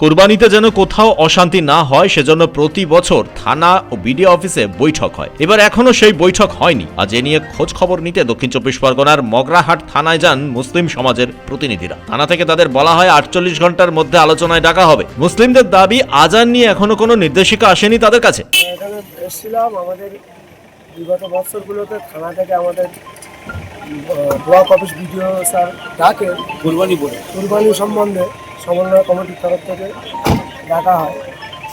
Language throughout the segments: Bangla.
কুরবানিতে যেন কোথাও অশান্তি না হয় সেজন্য প্রতি বছর থানা ও বিডিও অফিসে বৈঠক হয়। এবার এখনো সেই বৈঠক হয়নি। আজ এ নিয়ে খোঁজ খবর নিতে দক্ষিণ চব্বিশ পরগনার মগরাহাট থানায় যান মুসলিম সমাজের প্রতিনিধিরা। থানা থেকে তাদের বলা হয় 48 ঘন্টার মধ্যে আলোচনায় ডাকা হবে। মুসলিমদের দাবি, আজান নিয়ে এখনো কোনো নির্দেশিকা আসেনি তাদের কাছে। এখানে এসেছিলাম, আমাদের বিগত বছরগুলোতে থানা থেকে আমাদের ব্লক অফিস বিডিও স্যার ডাকে কুরবানি সম্বন্ধে সমন্বয় কমিটির তরফ থেকে ডাকা হয়।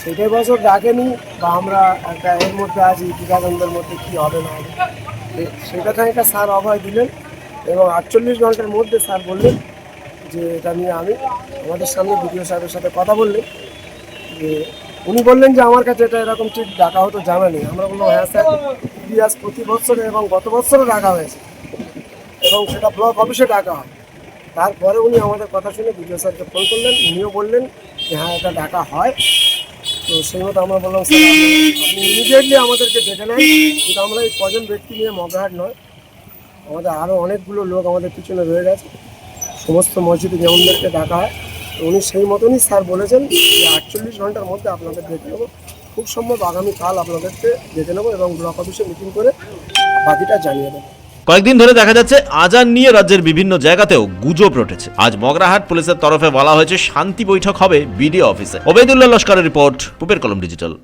সেটাই বছর ডাকেনি বা আমরা একটা এর মধ্যে আছি দ্বিধাদ্বন্দ্বের মধ্যে কী হবে না হবে, সেটা থেকে স্যার অভয় দিলেন এবং 48 ঘন্টার মধ্যে স্যার বললেন যে এটা নিয়ে আমি আমাদের সামনে বিডিও সাহেবের সাথে কথা বললেন যে উনি বললেন যে আমার কাছে এটা এরকম ঠিক ডাকা হতো জানা নেই। আমরা বললাম হ্যাঁ স্যার, ইতিহাস প্রতি বছরে এবং গত বছরও ডাকা হয়েছে এবং সেটা ব্লক অফিসে ডাকা হয়। তারপরে উনি আমাদের কথা শুনে বিডিও স্যারকে ফোন করলেন, উনিও বললেন যে হ্যাঁ এটা ডাকা হয়। তো সেই মতো আমরা বললাম স্যার আপনি ইমিডিয়েটলি আমাদেরকে ডেকে নেন, কিন্তু আমরা এই কজন ব্যক্তি নিয়ে মগরাহাট নয়, আমাদের আরও অনেকগুলো লোক আমাদের পিছনে রয়ে গেছে, সমস্ত মসজিদে যেমনদেরকে ডাকা হয়। তো উনি সেই মতনই স্যার বলেছেন যে 48 ঘন্টার মধ্যে আপনাদের ডেকে নেবো, খুব সম্ভব আগামীকাল আপনাদেরকে ডেকে নেবো এবং ব্লক অফিসে মিটিং করে বাকিটা জানিয়ে দেবো। কয়েকদিন ধরে দেখা যাচ্ছে আজান নিয়ে রাজ্যের বিভিন্ন জায়গাতেও গুজব রটেছে। আজ মগরাহাট পুলিশের তরফে বলা হয়েছে শান্তি বৈঠক হবে বিডিও অফিসে। ওবেদুল্লাহ লস্করের রিপোর্ট, পুবের কলম ডিজিটাল।